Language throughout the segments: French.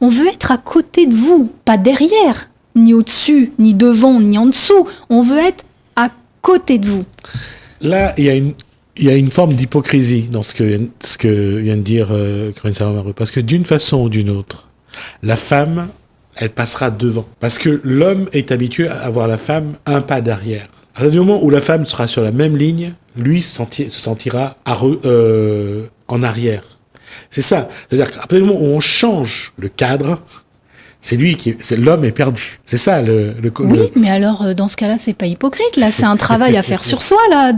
On veut être à côté de vous, pas derrière, ni au-dessus, ni devant, ni en dessous. On veut être à côté de vous. Là, il y a une forme d'hypocrisie dans ce que vient de dire Corinne Salvant-Mareux. Parce que d'une façon ou d'une autre, la femme, elle passera devant. Parce que l'homme est habitué à avoir la femme un pas derrière. À partir du moment où la femme sera sur la même ligne, lui se sentira en arrière. C'est ça. C'est-à-dire qu'à partir du moment où on change le cadre, l'homme est perdu. C'est ça Oui, mais alors dans ce cas-là, c'est pas hypocrite. Là, c'est un travail à faire sur soi là,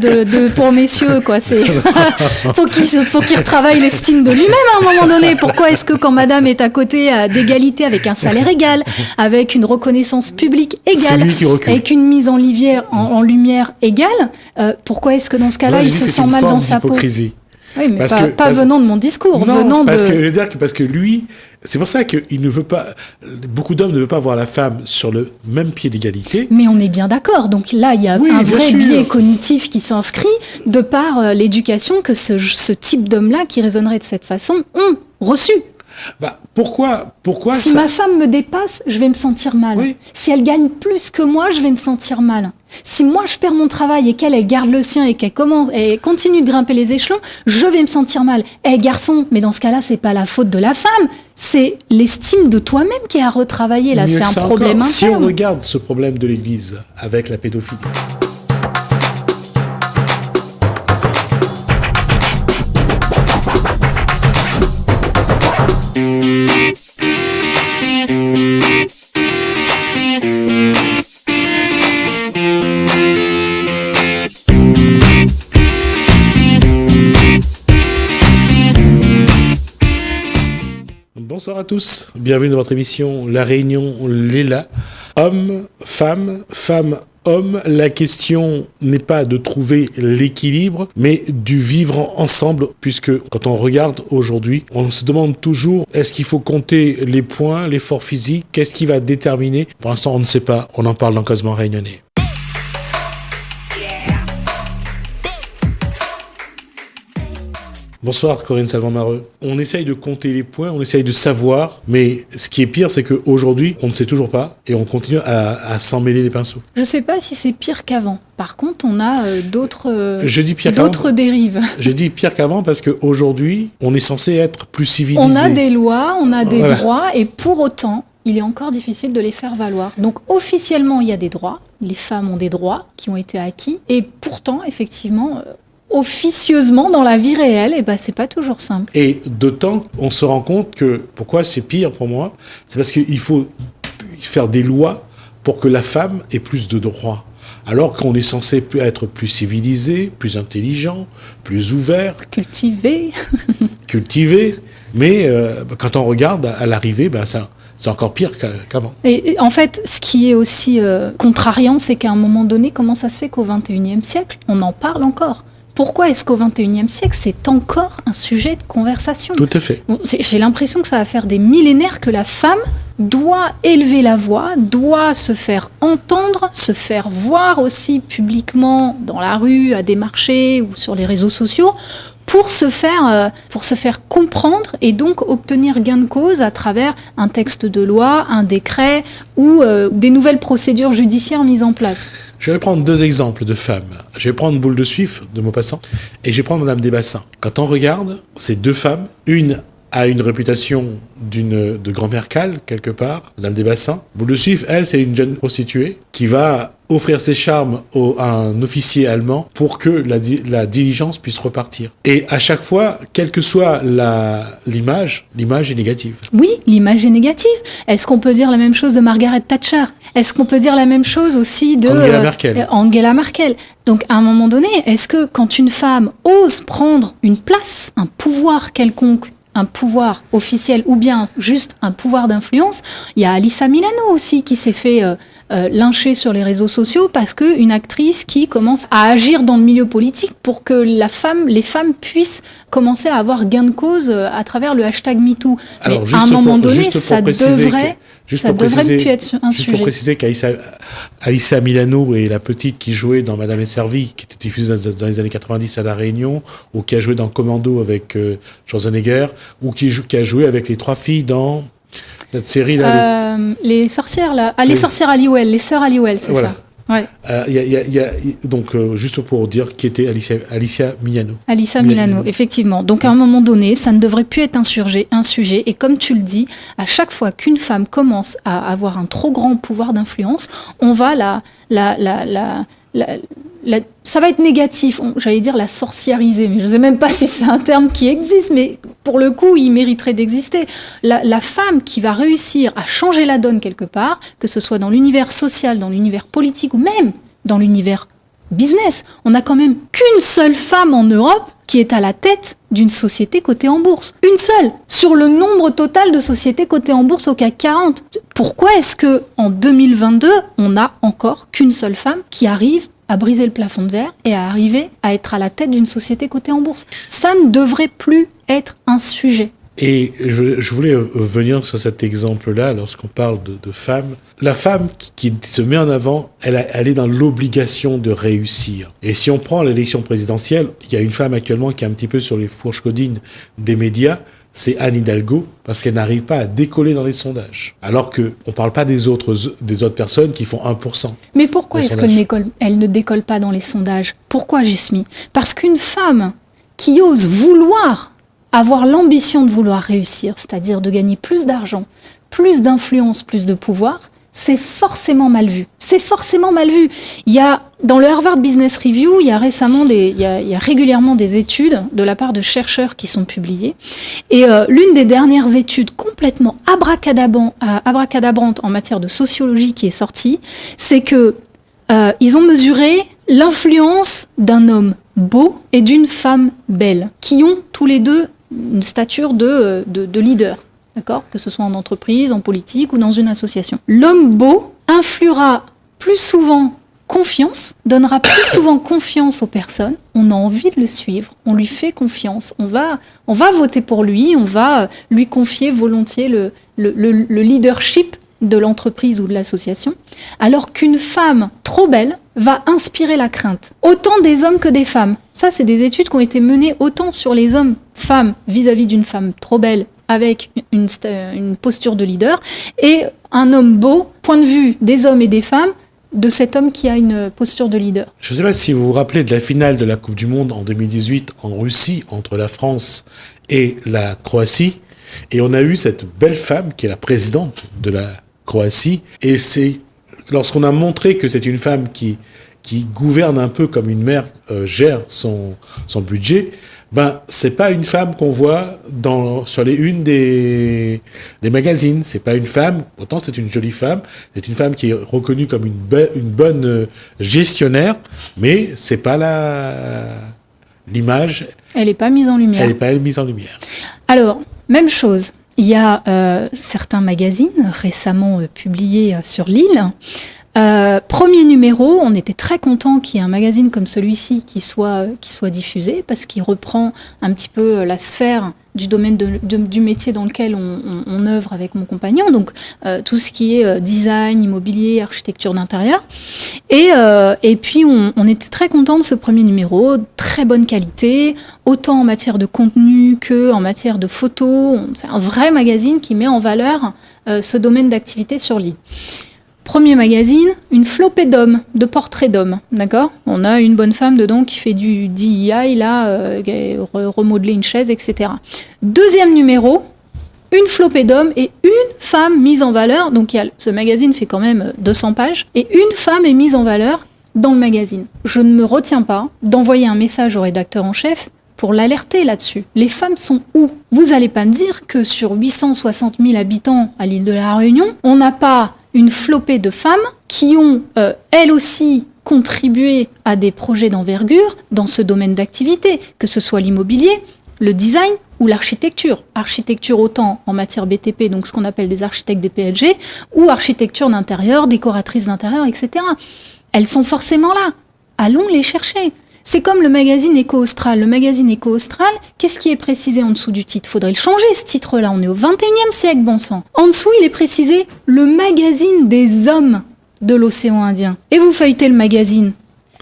pour messieurs quoi. C'est faut qu'il retravaille l'estime de lui-même à un moment donné. Pourquoi est-ce que quand Madame est à côté d'égalité, avec un salaire égal, avec une reconnaissance publique égale, avec une mise en lumière égale, pourquoi est-ce que dans ce cas-là, il se sent mal dans sa peau? Oui, mais pas venant de mon discours, non, parce que lui, c'est pour ça qu'il ne veut pas, beaucoup d'hommes ne veulent pas voir la femme sur le même pied d'égalité. Mais on est bien d'accord. Donc là, il y a un vrai biais cognitif qui s'inscrit de par l'éducation que ce type d'homme-là, qui raisonnerait de cette façon, ont reçu. Pourquoi si ma femme me dépasse, je vais me sentir mal. Oui. Si elle gagne plus que moi, je vais me sentir mal. Si moi je perds mon travail et qu'elle garde le sien et qu'elle continue de grimper les échelons, je vais me sentir mal. Garçon, mais dans ce cas-là, c'est pas la faute de la femme, c'est l'estime de toi-même qui est à retravailler là. C'est un problème interne. Si on regarde ce problème de l'Église avec la pédophilie. Bonsoir à tous, bienvenue dans votre émission La Réunion Léla. Homme, femme, homme, la question n'est pas de trouver l'équilibre, mais du vivre ensemble, puisque quand on regarde aujourd'hui, on se demande toujours, est-ce qu'il faut compter les points, l'effort physique, qu'est-ce qui va déterminer? Pour l'instant, on ne sait pas, on en parle dans Causement Réunionnais. Bonsoir Corinne Salvant-Mareux. On essaye de compter les points, on essaye de savoir, mais ce qui est pire, c'est qu'aujourd'hui, on ne sait toujours pas et on continue à s'en mêler les pinceaux. Je ne sais pas si c'est pire qu'avant. Par contre, on a d'autres dérives. Je dis pire qu'avant parce qu'aujourd'hui, on est censé être plus civilisé. On a des lois, on a des droits et pour autant, il est encore difficile de les faire valoir. Donc officiellement, il y a des droits. Les femmes ont des droits qui ont été acquis et pourtant, effectivement... officieusement dans la vie réelle, c'est pas toujours simple. Et d'autant, on se rend compte que, pourquoi c'est pire pour moi, c'est parce qu'il faut faire des lois pour que la femme ait plus de droits. Alors qu'on est censé être plus civilisé, plus intelligent, plus ouvert. Cultivé. Mais quand on regarde à l'arrivée, c'est encore pire qu'avant. Et en fait, ce qui est aussi contrariant, c'est qu'à un moment donné, comment ça se fait qu'au XXIe siècle, on en parle encore ? Pourquoi est-ce qu'au XXIe siècle, c'est encore un sujet de conversation ? Tout à fait. J'ai l'impression que ça va faire des millénaires que la femme doit élever la voix, doit se faire entendre, se faire voir aussi publiquement dans la rue, à des marchés ou sur les réseaux sociaux, pour se faire comprendre et donc obtenir gain de cause à travers un texte de loi, un décret ou des nouvelles procédures judiciaires mises en place. Je vais prendre deux exemples de femmes. Je vais prendre Boule de Suif, de Maupassant, et je vais prendre Madame Desbassins. Quand on regarde ces deux femmes, une a une réputation de grand-mère cale, quelque part, Madame Desbassins. Boule de Suif, elle, c'est une jeune prostituée qui va offrir ses charmes à un officier allemand pour que la diligence puisse repartir. Et à chaque fois, quelle que soit l'image est négative. Oui, l'image est négative. Est-ce qu'on peut dire la même chose de Margaret Thatcher ? Est-ce qu'on peut dire la même chose aussi de Angela Merkel ? Donc, à un moment donné, est-ce que quand une femme ose prendre une place, un pouvoir quelconque, un pouvoir officiel ou bien juste un pouvoir d'influence, il y a Alyssa Milano aussi qui s'est fait lyncher sur les réseaux sociaux parce qu'une actrice qui commence à agir dans le milieu politique pour que les femmes puissent commencer à avoir gain de cause à travers le hashtag MeToo. Mais à un moment donné, ça devrait ne plus être un sujet. Juste pour préciser qu'Alyssa Milano est la petite qui jouait dans Madame est servie, qui était diffusée dans les années 90 à La Réunion, ou qui a joué dans Commando avec Schwarzenegger, ou qui a joué avec les trois filles dans Cette série-là. Les sorcières, là. Les sorcières Halliwell, les sœurs Halliwell, c'est ça. Ouais. Donc, juste pour dire qui était Alicia Milano. Alicia Milano, effectivement. Donc, à un moment donné, ça ne devrait plus être un sujet. Et comme tu le dis, à chaque fois qu'une femme commence à avoir un trop grand pouvoir d'influence, on va ça va être négatif, j'allais dire la sorciariser, mais je ne sais même pas si c'est un terme qui existe, mais pour le coup, il mériterait d'exister. La femme qui va réussir à changer la donne quelque part, que ce soit dans l'univers social, dans l'univers politique ou même dans l'univers business, on n'a quand même qu'une seule femme en Europe qui est à la tête d'une société cotée en bourse. Une seule, sur le nombre total de sociétés cotées en bourse au CAC 40. Pourquoi est-ce qu'en 2022, on n'a encore qu'une seule femme qui arrive à briser le plafond de verre et à arriver à être à la tête d'une société cotée en bourse? Ça ne devrait plus être un sujet. Et je voulais venir sur cet exemple-là, lorsqu'on parle de femmes. La femme qui se met en avant, elle est dans l'obligation de réussir. Et si on prend l'élection présidentielle, il y a une femme actuellement qui est un petit peu sur les fourches codines des médias, c'est Anne Hidalgo, parce qu'elle n'arrive pas à décoller dans les sondages. Alors qu'on ne parle pas des autres personnes qui font 1%. Mais pourquoi est-ce qu'elle ne décolle pas dans les sondages? Pourquoi, Gismi? Parce qu'une femme qui ose vouloir avoir l'ambition de vouloir réussir, c'est-à-dire de gagner plus d'argent, plus d'influence, plus de pouvoir, c'est forcément mal vu. C'est forcément mal vu. Il y a, dans le Harvard Business Review, il y a régulièrement des études de la part de chercheurs qui sont publiées. Et l'une des dernières études complètement abracadabrantes en matière de sociologie qui est sortie, c'est que ils ont mesuré l'influence d'un homme beau et d'une femme belle, qui ont tous les deux une stature de leader. D'accord ? Que ce soit en entreprise, en politique ou dans une association. L'homme beau influera plus souvent confiance, donnera plus souvent confiance aux personnes. On a envie de le suivre, on lui fait confiance, on va voter pour lui, on va lui confier volontiers le leadership de l'entreprise ou de l'association, alors qu'une femme trop belle va inspirer la crainte, autant des hommes que des femmes. Ça, c'est des études qui ont été menées autant sur les hommes, femmes, vis-à-vis d'une femme trop belle, avec une posture de leader, et un homme beau, point de vue des hommes et des femmes, de cet homme qui a une posture de leader. Je ne sais pas si vous vous rappelez de la finale de la Coupe du Monde en 2018 en Russie, entre la France et la Croatie, et on a eu cette belle femme qui est la présidente de la Croatie, et c'est lorsqu'on a montré que c'est une femme qui gouverne un peu comme une mère gère son budget, c'est pas une femme qu'on voit sur les unes des magazines. C'est pas une femme, pourtant c'est une jolie femme, c'est une femme qui est reconnue comme une bonne gestionnaire, mais c'est pas l'image. Elle n'est pas mise en lumière. Elle n'est pas mise en lumière. Alors, même chose. Il y a certains magazines récemment publiés sur l'île. Premier numéro, on était très content qu'il y ait un magazine comme celui-ci qui soit diffusé, parce qu'il reprend un petit peu la sphère du domaine du métier dans lequel on œuvre avec mon compagnon, donc tout ce qui est design, immobilier, architecture d'intérieur. Et puis on était très content de ce premier numéro, très bonne qualité, autant en matière de contenu que en matière de photos. C'est un vrai magazine qui met en valeur ce domaine d'activité sur l'île. Premier magazine, une flopée d'hommes, de portraits d'hommes, d'accord ? On a une bonne femme dedans qui fait du DEI, remodeler une chaise, etc. Deuxième numéro, une flopée d'hommes et une femme mise en valeur. Donc ce magazine fait quand même 200 pages. Et une femme est mise en valeur dans le magazine. Je ne me retiens pas d'envoyer un message au rédacteur en chef pour l'alerter là-dessus. Les femmes sont où ? Vous n'allez pas me dire que sur 860 000 habitants à l'île de la Réunion, on n'a pas une flopée de femmes qui ont, elles aussi, contribué à des projets d'envergure dans ce domaine d'activité, que ce soit l'immobilier, le design ou l'architecture. Architecture autant en matière BTP, donc ce qu'on appelle des architectes des PLG, ou architecture d'intérieur, décoratrices d'intérieur, etc. Elles sont forcément là. Allons les chercher. C'est comme le magazine Éco-Austral. Le magazine Éco-Austral, qu'est-ce qui est précisé en dessous du titre ? Faudrait le changer, ce titre-là. On est au 21e siècle, bon sang. En dessous, il est précisé le magazine des hommes de l'océan Indien. Et vous feuilletez le magazine.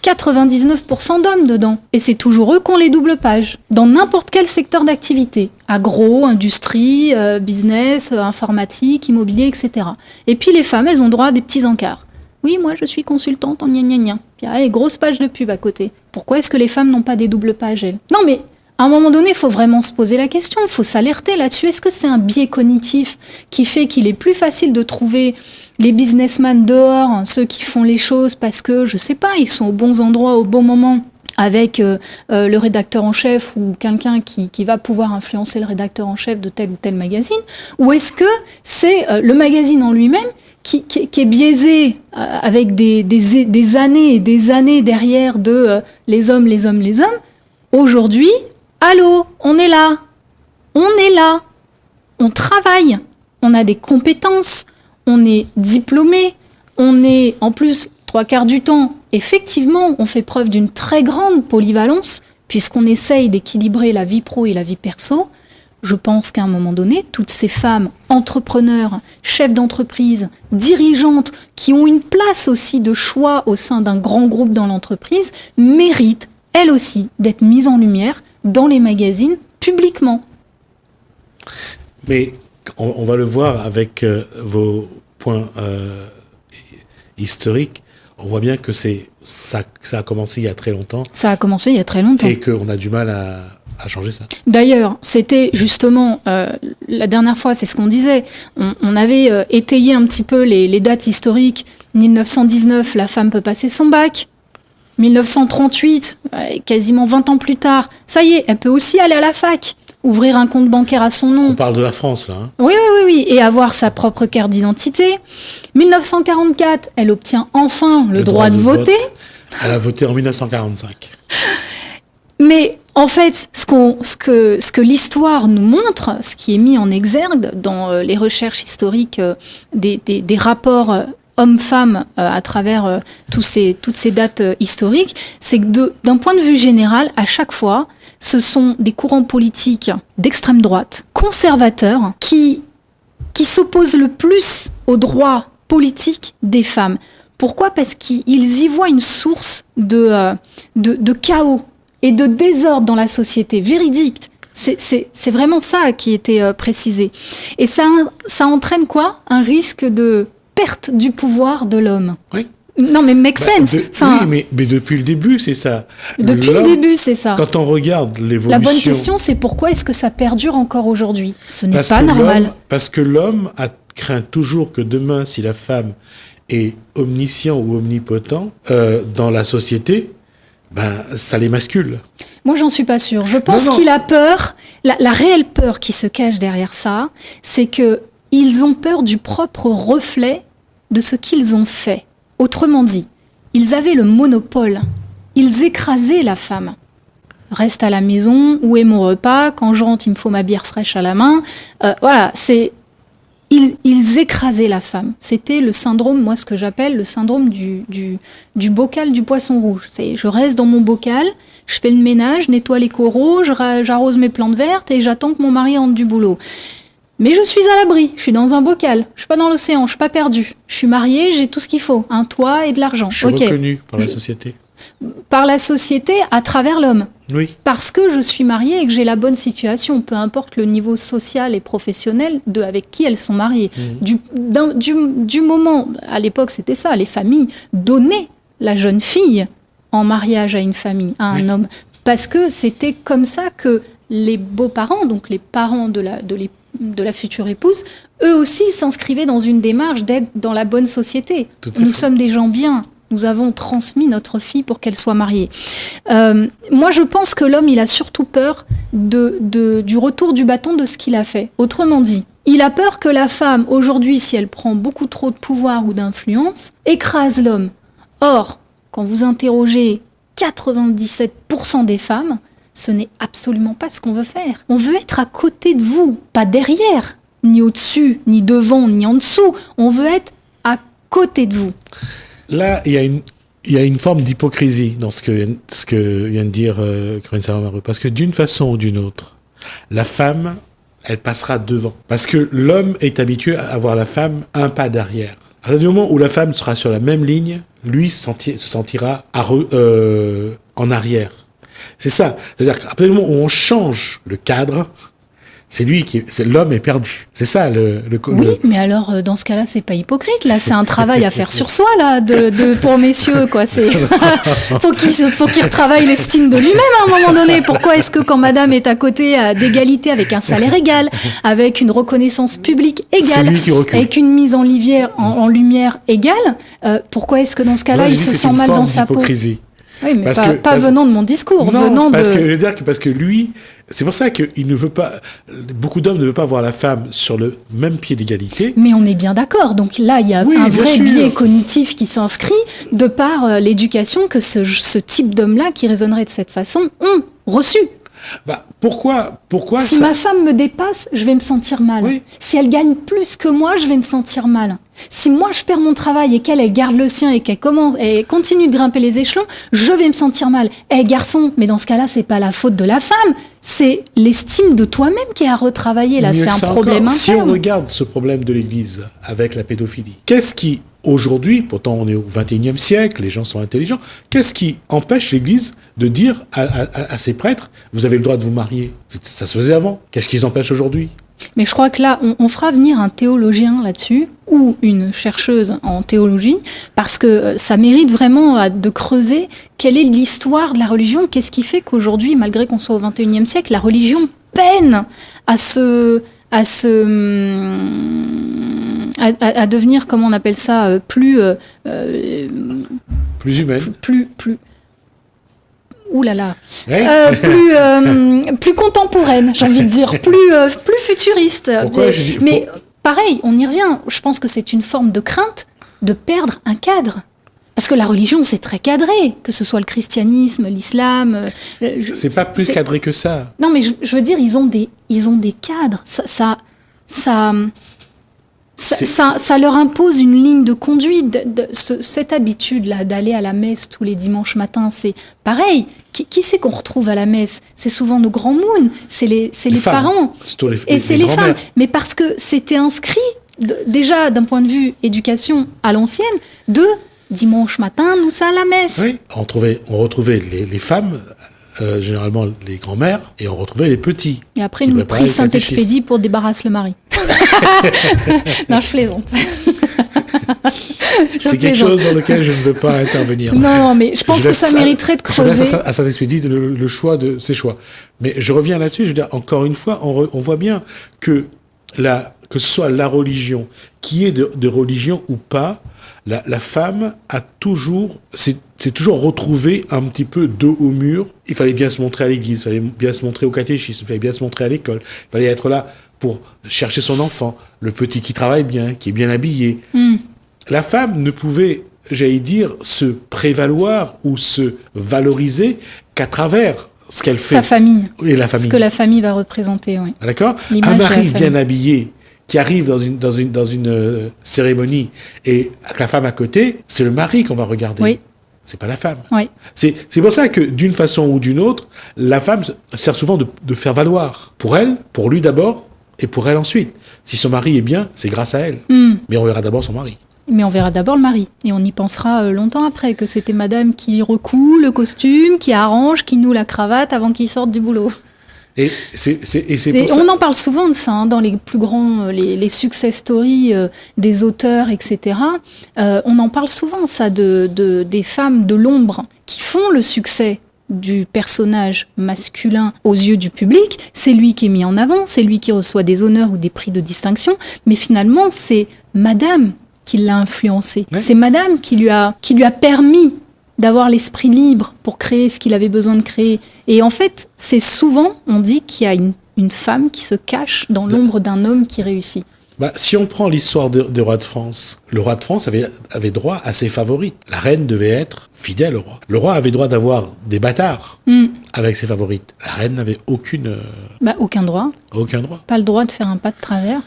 99% d'hommes dedans. Et c'est toujours eux qui ont les doubles pages. Dans n'importe quel secteur d'activité. Agro, industrie, business, informatique, immobilier, etc. Et puis les femmes, elles ont droit à des petits encarts. Oui, moi je suis consultante en gna gna gna. Puis allez, grosse page de pub à côté. Pourquoi est-ce que les femmes n'ont pas des doubles pages, elles ? Non mais, à un moment donné, il faut vraiment se poser la question, il faut s'alerter là-dessus. Est-ce que c'est un biais cognitif qui fait qu'il est plus facile de trouver les businessmen dehors, hein, ceux qui font les choses parce que, je sais pas, ils sont aux bons endroits, au bon moment, avec le rédacteur en chef ou quelqu'un qui va pouvoir influencer le rédacteur en chef de tel ou tel magazine, ou est-ce que c'est le magazine en lui-même qui est biaisé avec des années et des années derrière de les hommes. Aujourd'hui, allô, on est là, on travaille, on a des compétences, on est diplômé, on est en plus 3/4 du temps, effectivement, on fait preuve d'une très grande polyvalence puisqu'on essaye d'équilibrer la vie pro et la vie perso. Je pense qu'à un moment donné, toutes ces femmes entrepreneurs, chefs d'entreprise, dirigeantes, qui ont une place aussi de choix au sein d'un grand groupe dans l'entreprise, méritent, elles aussi, d'être mises en lumière dans les magazines publiquement. Mais on va le voir avec vos points historiques. On voit bien que ça a commencé il y a très longtemps. Ça a commencé il y a très longtemps. Et qu'on a du mal à changer ça. D'ailleurs, c'était justement, la dernière fois, c'est ce qu'on disait, on avait étayé un petit peu les dates historiques. 1919, la femme peut passer son bac. 1938, quasiment 20 ans plus tard, ça y est, elle peut aussi aller à la fac, ouvrir un compte bancaire à son nom. On parle de la France, là. Hein. Oui, et avoir sa propre carte d'identité. 1944, elle obtient enfin le droit de voter. Elle a voté en 1945. Mais en fait, ce que l'histoire nous montre, ce qui est mis en exergue dans les recherches historiques des rapports hommes-femmes à travers toutes ces dates historiques, c'est que d'un point de vue général, à chaque fois, ce sont des courants politiques d'extrême droite, conservateurs, qui s'opposent le plus aux droits politiques des femmes. Pourquoi ? Parce qu'ils y voient une source de chaos et de désordre dans la société, véridique. C'est vraiment ça qui était précisé. Et ça entraîne quoi ? Un risque de perte du pouvoir de l'homme. Oui. Non, mais make sense. Oui, mais depuis le début, c'est ça. Depuis le début, c'est ça. Quand on regarde l'évolution... La bonne question, c'est pourquoi est-ce que ça perdure encore aujourd'hui ? Ce n'est pas normal. Parce que l'homme craint toujours que demain, si la femme est omniscient ou omnipotent dans la société, ça l'émascule. Moi, j'en suis pas sûre. Je pense qu'il a peur. La réelle peur qui se cache derrière ça, c'est que ils ont peur du propre reflet de ce qu'ils ont fait. Autrement dit, ils avaient le monopole. Ils écrasaient la femme. Reste à la maison, où est mon repas ? Quand je rentre, il me faut ma bière fraîche à la main. Voilà, ils écrasaient la femme. C'était le syndrome, moi ce que j'appelle le syndrome du bocal du poisson rouge. Je reste dans mon bocal, je fais le ménage, je nettoie les coraux, j'arrose mes plantes vertes et j'attends que mon mari rentre du boulot. Mais je suis à l'abri, je suis dans un bocal, je suis pas dans l'océan, je suis pas perdue. Je suis mariée, j'ai tout ce qu'il faut, un toit et de l'argent. Je suis reconnue par la société. Par la société à travers l'homme. Oui. Parce que je suis mariée et que j'ai la bonne situation, peu importe le niveau social et professionnel avec qui elles sont mariées. Du moment, à l'époque c'était ça, les familles donnaient la jeune fille en mariage à une famille, à un homme. Parce que c'était comme ça que les beaux-parents, donc les parents de la future épouse, eux aussi s'inscrivaient dans une démarche d'être dans la bonne société. Nous sommes des gens bien. Nous avons transmis notre fille pour qu'elle soit mariée. Moi, je pense que l'homme, il a surtout peur du retour du bâton de ce qu'il a fait. Autrement dit, il a peur que la femme, aujourd'hui, si elle prend beaucoup trop de pouvoir ou d'influence, écrase l'homme. Or, quand vous interrogez 97% des femmes, ce n'est absolument pas ce qu'on veut faire. On veut être à côté de vous, pas derrière, ni au-dessus, ni devant, ni en dessous. On veut être à côté de vous. Là, il y a une forme d'hypocrisie dans ce que vient de dire Corinne Salomaro. Parce que d'une façon ou d'une autre, la femme, elle passera devant. Parce que l'homme est habitué à avoir la femme un pas derrière. À partir du moment où la femme sera sur la même ligne, lui se sentira en arrière. C'est ça. C'est-à-dire qu'à partir du moment où on change le cadre, l'homme est perdu. C'est ça Oui, mais alors dans ce cas-là, c'est pas hypocrite. Là, c'est un travail à faire sur soi là, pour messieurs quoi. C'est faut qu'il retravaille l'estime de lui-même à un moment donné. Pourquoi est-ce que quand Madame est à côté d'égalité, avec un salaire égal, avec une reconnaissance publique égale, avec une mise en lumière égale, pourquoi est-ce que dans ce cas-là, il se sent mal dans sa peau? Oui, mais pas venant de mon discours, non, parce que lui, c'est pour ça qu'il ne veut pas, beaucoup d'hommes ne veulent pas voir la femme sur le même pied d'égalité. Mais on est bien d'accord. Donc là, il y a un vrai biais cognitif qui s'inscrit de par l'éducation que ce type d'homme-là, qui raisonnerait de cette façon, ont reçu. Pourquoi si ma femme me dépasse, je vais me sentir mal. Oui. Si elle gagne plus que moi, je vais me sentir mal. Si moi je perds mon travail et qu'elle garde le sien et qu'elle continue de grimper les échelons, je vais me sentir mal. Garçon, mais dans ce cas-là, c'est pas la faute de la femme, c'est l'estime de toi-même qui est à retravailler. Là, c'est un problème interne. Si on regarde ce problème de l'Église avec la pédophilie, qu'est-ce qui aujourd'hui, pourtant on est au XXIe siècle, les gens sont intelligents, qu'est-ce qui empêche l'Église de dire à ses prêtres, vous avez le droit de vous marier? Ça se faisait avant. Qu'est-ce qui les empêche aujourd'hui? Mais je crois que là, on fera venir un théologien là-dessus, ou une chercheuse en théologie, parce que ça mérite vraiment de creuser quelle est l'histoire de la religion, qu'est-ce qui fait qu'aujourd'hui, malgré qu'on soit au XXIe siècle, la religion peine à devenir, comment on appelle ça, plus humaine. Plus plus contemporaine, j'ai envie de dire, plus futuriste. Mais pareil, on y revient. Je pense que c'est une forme de crainte de perdre un cadre. Parce que la religion, c'est très cadré, que ce soit le christianisme, l'islam. C'est pas plus cadré que ça. Non, mais je veux dire, ils ont des cadres. Ça leur impose une ligne de conduite. Cette habitude-là d'aller à la messe tous les dimanches matins, c'est pareil. Qui c'est qu'on retrouve à la messe? C'est souvent nos grands moons, c'est les parents. Et c'est les femmes. Mais parce que c'était inscrit, déjà d'un point de vue éducation à l'ancienne, de dimanche matin, nous ça à la messe. Oui, on retrouvait les femmes, généralement les grands-mères, et on retrouvait les petits. Et après, nous prie Saint-Expédie pour débarrasser le mari. Non, je plaisante. C'est quelque chose dans lequel je ne veux pas intervenir. Non, mais je pense que ça mériterait de creuser. Je laisse à Saint-Expédie le choix de ses choix. Mais je reviens là-dessus, je veux dire, encore une fois, on voit bien que ce soit la religion, qui est de religion ou pas, la femme a toujours, c'est toujours retrouvé un petit peu dos au mur. Il fallait bien se montrer à l'église, il fallait bien se montrer au catéchisme, il fallait bien se montrer à l'école, il fallait être là pour chercher son enfant, le petit qui travaille bien, qui est bien habillé. La femme ne pouvait, j'allais dire, se prévaloir ou se valoriser qu'à travers ce qu'elle fait. Sa famille. Et la famille. Ce que la famille va représenter, oui. D'accord ? Un mari bien habillé qui arrive dans une cérémonie et avec la femme à côté, c'est le mari qu'on va regarder. Oui. C'est pas la femme. Oui. C'est pour ça que d'une façon ou d'une autre, la femme sert souvent de faire valoir. Pour elle, pour lui d'abord, et pour elle ensuite. Si son mari est bien, c'est grâce à elle. Mais on verra d'abord son mari. Mais on verra d'abord le mari. Et on y pensera longtemps après, que c'était madame qui recoue le costume, qui arrange, qui noue la cravate avant qu'il sorte du boulot. Et c'est pour ça... On en parle souvent de ça, dans les plus grands, les success stories des auteurs, etc. On en parle souvent, ça, des femmes de l'ombre qui font le succès du personnage masculin aux yeux du public. C'est lui qui est mis en avant, c'est lui qui reçoit des honneurs ou des prix de distinction, mais finalement, c'est madame qui l'a influencé. Ouais. C'est madame qui lui a permis d'avoir l'esprit libre pour créer ce qu'il avait besoin de créer. Et en fait, c'est souvent, on dit qu'il y a une femme qui se cache dans l'ombre d'un homme qui réussit. Si on prend l'histoire des rois de France, le roi de France avait droit à ses favorites. La reine devait être fidèle au roi. Le roi avait droit d'avoir des bâtards avec ses favorites. La reine n'avait aucun droit. Aucun droit. Pas le droit de faire un pas de travers.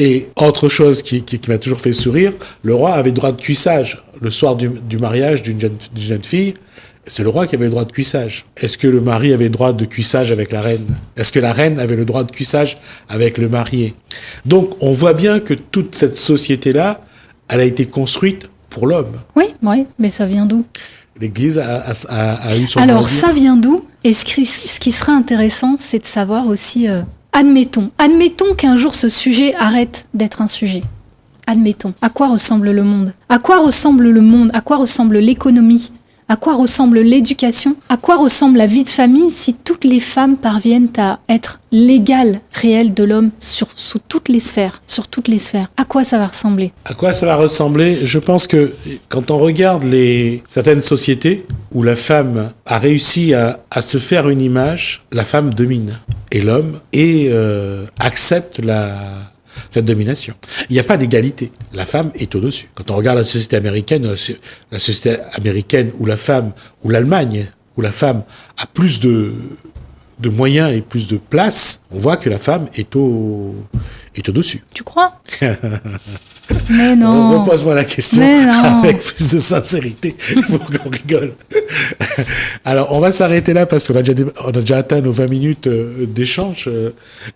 Et autre chose qui m'a toujours fait sourire, le roi avait droit de cuissage le soir du mariage d'une jeune fille. C'est le roi qui avait le droit de cuissage. Est-ce que le mari avait le droit de cuissage avec la reine? Est-ce que la reine avait le droit de cuissage avec le marié? Donc, on voit bien que toute cette société-là, elle a été construite pour l'homme. Oui, mais ça vient d'où? L'Église a eu son... Alors, ça vient d'où? Et ce qui serait intéressant, c'est de savoir aussi... Admettons qu'un jour ce sujet arrête d'être un sujet. Admettons. À quoi ressemble le monde? À quoi ressemble le monde? À quoi ressemble l'économie? À quoi ressemble l'éducation? À quoi ressemble la vie de famille si toutes les femmes parviennent à être l'égal réel de l'homme sous toutes les sphères, À quoi ça va ressembler? À quoi ça va ressembler? Je pense que quand on regarde certaines sociétés où la femme a réussi à se faire une image, la femme domine. Et l'homme accepte cette domination. Il n'y a pas d'égalité. La femme est au-dessus. Quand on regarde la société américaine où la femme, ou l'Allemagne, où la femme a plus de moyens et plus de place, on voit que la femme est au-dessus. Tu crois? Mais non. Repose-moi la question avec plus de sincérité pour qu'on rigole. Alors, on va s'arrêter là parce qu'on a déjà atteint nos 20 minutes d'échange,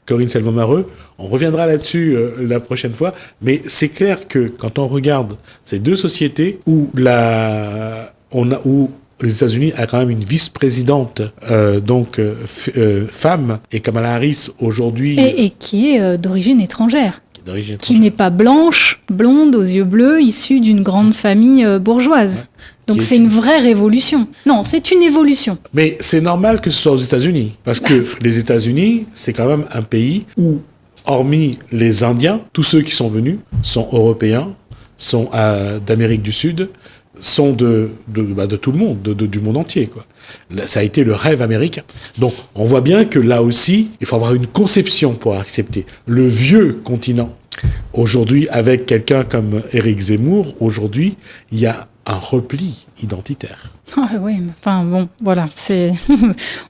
Corinne Salvant-Mareux. On reviendra là-dessus la prochaine fois. Mais c'est clair que quand on regarde ces deux sociétés où les États-Unis a quand même une vice-présidente, femme, et Kamala Harris aujourd'hui... Et qui est d'origine étrangère. Qui n'est pas blanche, blonde, aux yeux bleus, issue d'une grande famille bourgeoise. Ouais. Donc c'est une vraie révolution. Non, c'est une évolution. Mais c'est normal que ce soit aux États-Unis. Parce que les États-Unis, c'est quand même un pays où, hormis les Indiens, tous ceux qui sont venus sont européens, sont d'Amérique du Sud, sont de tout le monde, du monde entier, quoi. Ça a été le rêve américain. Donc, on voit bien que là aussi, il faut avoir une conception pour accepter le vieux continent. Aujourd'hui, avec quelqu'un comme Éric Zemmour, aujourd'hui, il y a un repli identitaire. Ah oui, enfin bon, voilà,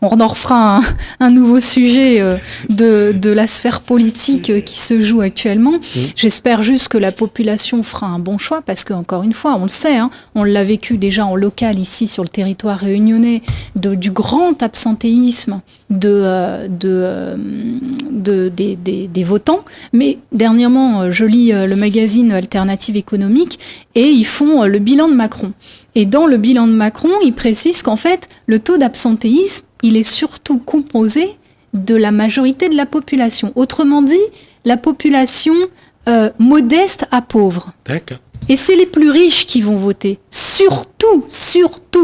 on en refera un nouveau sujet de la sphère politique qui se joue actuellement. J'espère juste que la population fera un bon choix parce qu'encore une fois, on le sait, on l'a vécu déjà en local ici sur le territoire réunionnais, du grand absentéisme des votants. Mais dernièrement, je lis le magazine Alternative économique et ils font le bilan de Macron. Et dans le bilan de Macron, il précise qu'en fait, le taux d'absentéisme, il est surtout composé de la majorité de la population. Autrement dit, la population modeste à pauvre. D'accord. Et c'est les plus riches qui vont voter. Surtout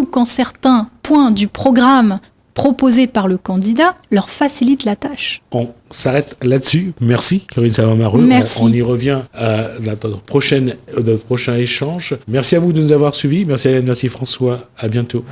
quand certains points du programme proposé par le candidat leur facilite la tâche. On s'arrête là-dessus. Merci, Corinne Salvant-Mareux. Merci. On y revient à notre prochain échange. Merci à vous de nous avoir suivis. Merci Hélène, merci François. À bientôt.